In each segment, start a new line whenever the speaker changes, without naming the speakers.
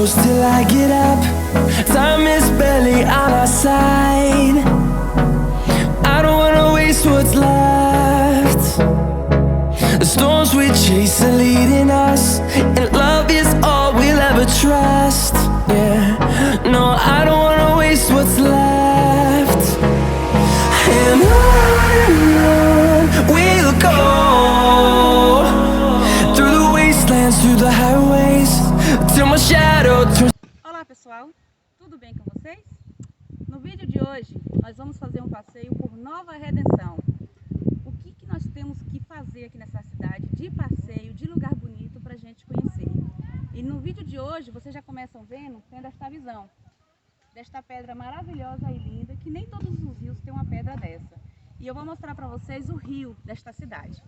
close till I get up. Time is barely on our side. I don't wanna waste what's left. The storms we chase are leading us, and love is all we'll ever trust. Yeah, no, I don't wanna waste what's left. And on we'll go, through the wastelands, through the highways, till my shadow turns.
Olá pessoal, tudo bem com vocês? No vídeo de hoje nós vamos fazer um passeio por Nova Redenção. O que nós temos que fazer aqui nessa cidade de passeio, de lugar bonito para a gente conhecer. E no vídeo de hoje vocês já começam tendo esta visão desta pedra maravilhosa e linda, que nem todos os rios têm uma pedra dessa. E eu vou mostrar para vocês o rio desta cidade.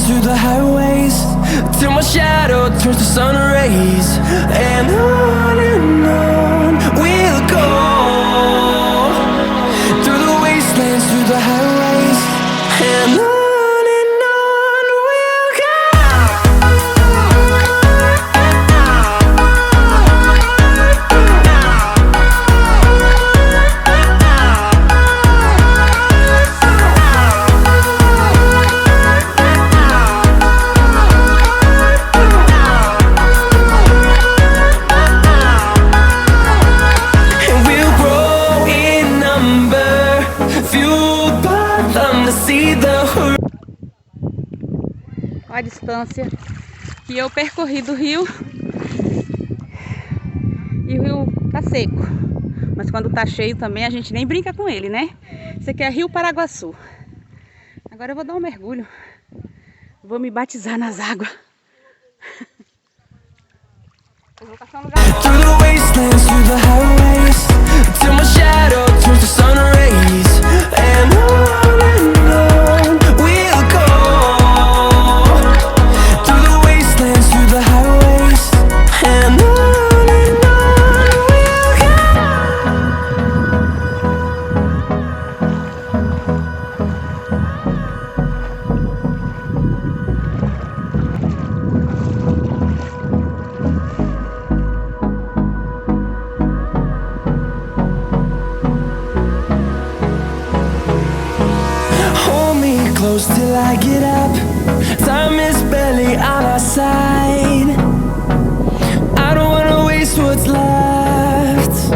Through the highways, till my shadow turns to sun rays. And on we'll go, through the wastelands, through the highways. And on we'll go. A distância que eu percorri do rio, e o rio tá seco, mas quando tá cheio também a gente nem brinca com ele, né? Esse aqui é Rio Paraguaçu. Agora eu vou dar um mergulho, vou me batizar nas águas. Eu vou caçar um lugar. Close till I get up. Time is barely on our side. I don't wanna waste what's left.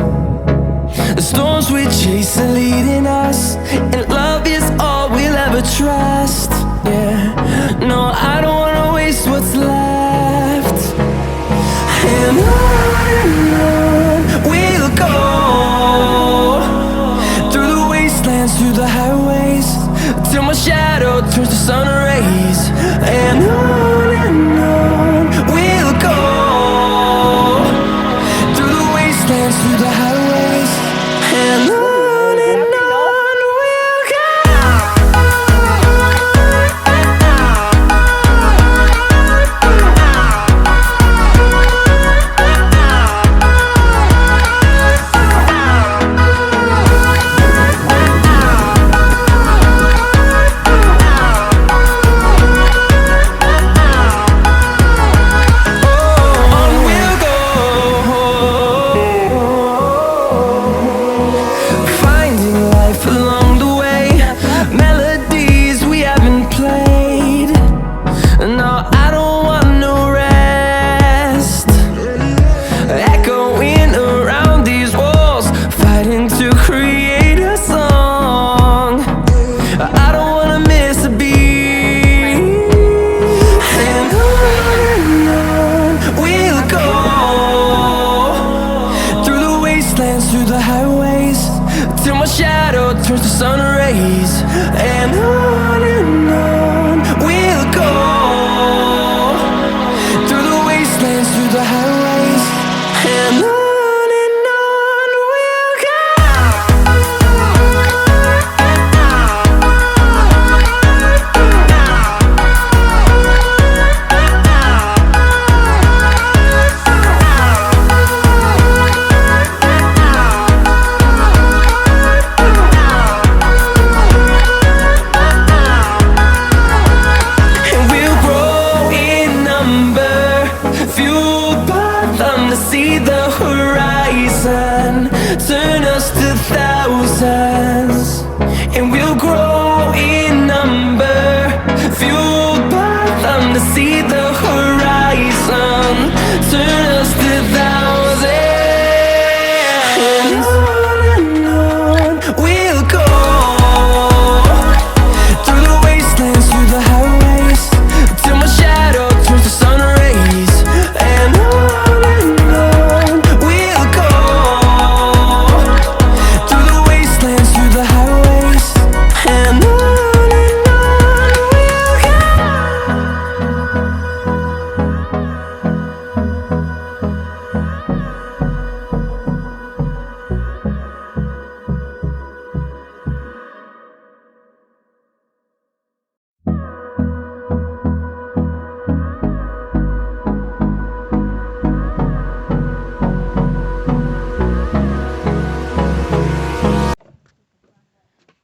The storms we chase are leading us, and love is all we'll ever trust. Yeah, no, I don't wanna waste what's left. And on we'll go, through the wastelands, through the highways, till my shadow turns to sun rays. And on we'll go, through the wastelands, through the highways. And on we'll go.
till my shadow turns to sun rays. And on we'll go, through the wastelands, through the highways, and on. See the horizon, turn us to thousands, and we'll grow in number, fueled by them to see the horizon, turn us to thousands, and on we'll go, through the wastelands, through the highways, till my shadow turns to sun rays, and on.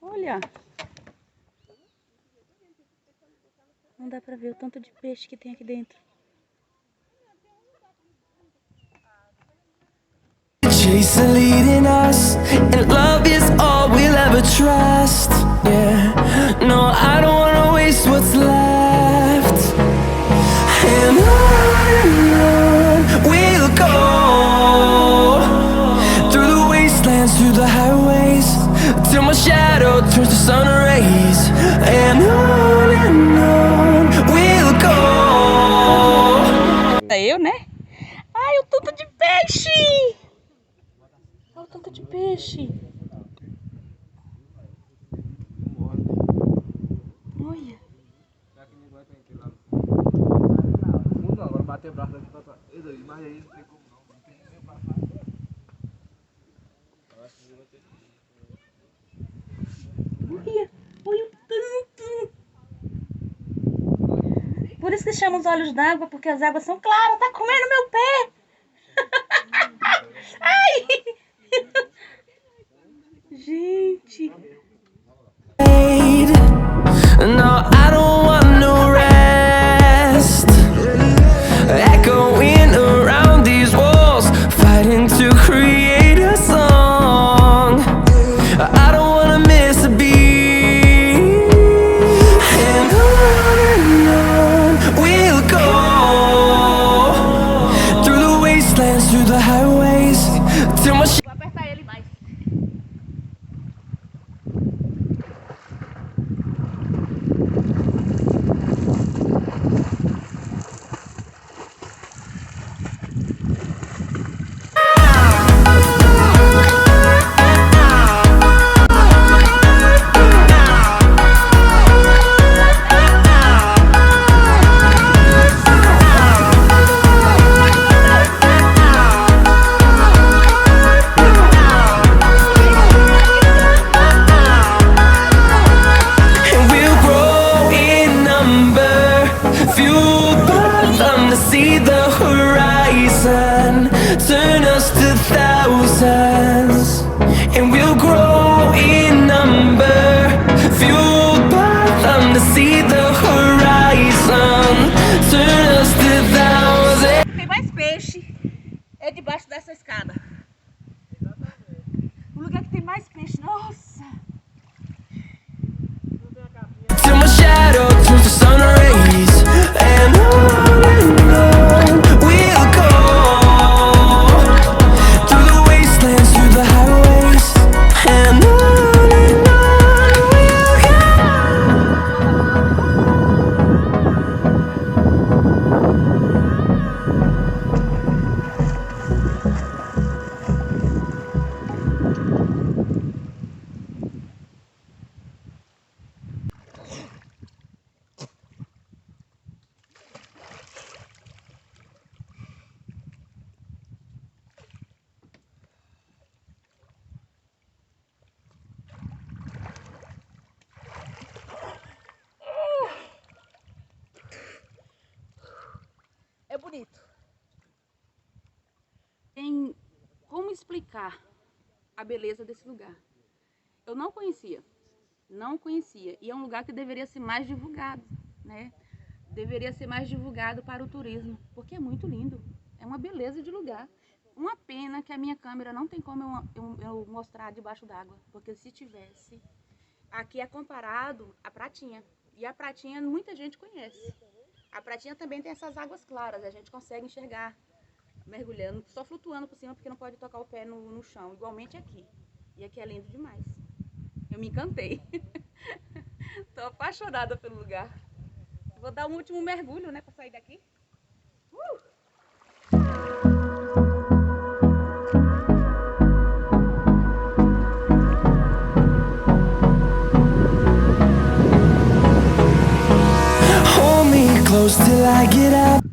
Olha, não dá pra ver o tanto de peixe que tem aqui dentro.
Chase leading us, and love is all we'll ever trust. Yeah, no, I don't wanna waste what's left. And on we'll go, through the wastelands, through the highways, till my shadow turns to sun rays. And on we'll go.
É eu, né? Ai, o tanto de peixe! Olha o tanto de peixe! Olha!
Agora bater braço aqui pra trás. Mas aí não tem como não. Não tem nem pra fazer.
Olha! Olha o tanto! Por isso que chamam os olhos d'água, porque as águas são claras. Tá comendo meu pé! Ai! Gente!
No, I don't want no rest. Echoing around these walls, fighting to create a song. I don't wanna miss a beat. And on we'll go, through the wastelands, through the highways, till my
Vou apertar ele mais. explicar a beleza desse lugar. Eu não conhecia, e é um lugar que deveria ser mais divulgado, né? Deveria ser mais divulgado para o turismo, porque é muito lindo, é uma beleza de lugar. Uma pena que a minha câmera não tem como eu mostrar debaixo d'água, porque se tivesse, aqui é comparado à Pratinha, e a Pratinha muita gente conhece. A Pratinha também tem essas águas claras, a gente consegue enxergar mergulhando, só flutuando por cima, porque não pode tocar o pé no chão, igualmente aqui. E aqui é lindo demais. Eu me encantei. Tô apaixonada pelo lugar. Vou dar um último mergulho, né, pra sair daqui.
Hold me close till I get up.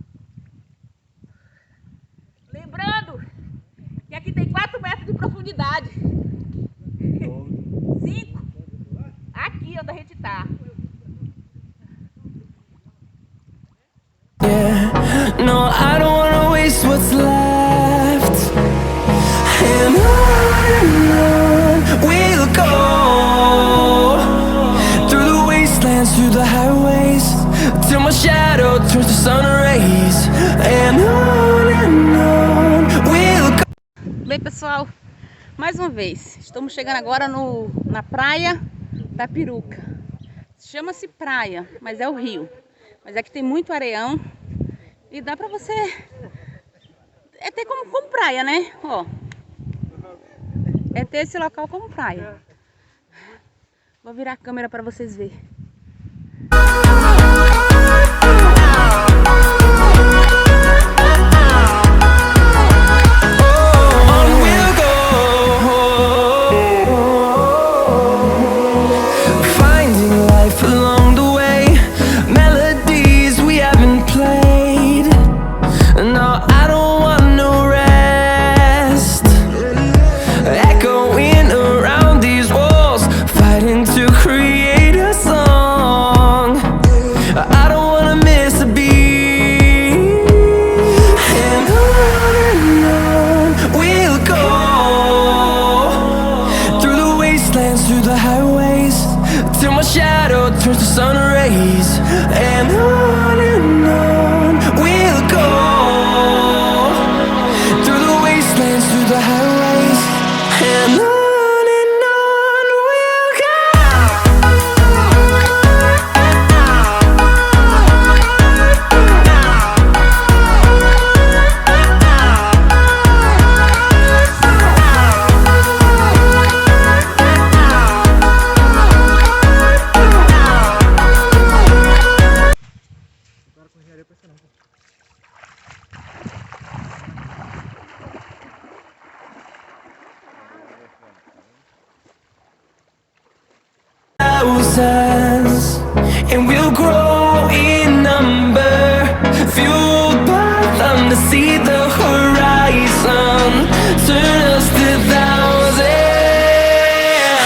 Lembrando que aqui tem 4 metros de profundidade. 5. Aqui onde a gente tá.
Yeah, no, I don't wanna waste what's left. And on we'll go, through the wastelands, through the highways, till my shadow turns to sun rays. And on we'll go.
Bem, pessoal, mais uma vez, estamos chegando agora na praia da Peruca. Chama-se praia, mas é o rio. Mas aqui tem muito areião e dá pra você... É ter como praia, né? Ó, é ter esse local como praia. Vou virar a câmera pra vocês verem.
Turns to sun rays. And on we'll go, through the wastelands, through the highways. And on we'll thousands, and we'll grow in number, fueled by them to see the horizon, turn us to thousands.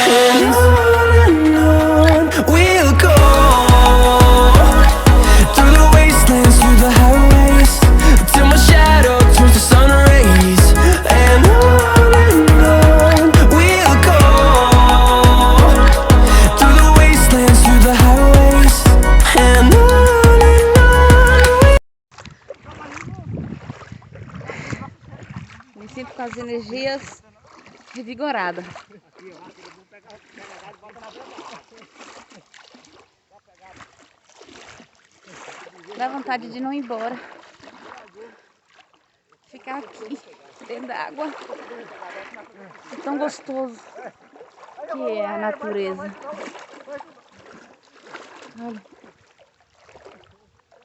And on we'll go, through the wastelands, through the highways, till my shadow turns to sun rays. And on we'll go, through the wastelands, through the highways. And on
Me sinto com as energias revigoradas. Dá vontade de não ir embora. Ficar aqui, dentro da água. É tão gostoso que é a natureza. Olha.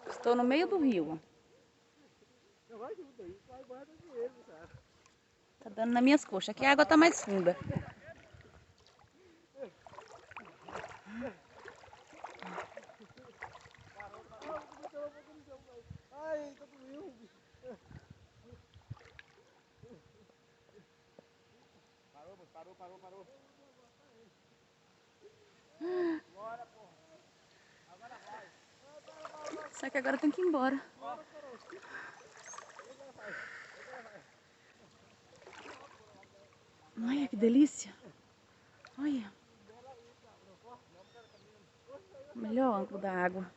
Estou no meio do rio. Tá dando nas minhas coxas. Aqui a água tá mais funda.
Parou.
Só que agora tem que ir embora. Olha que delícia. Olha. Melhor ângulo da água.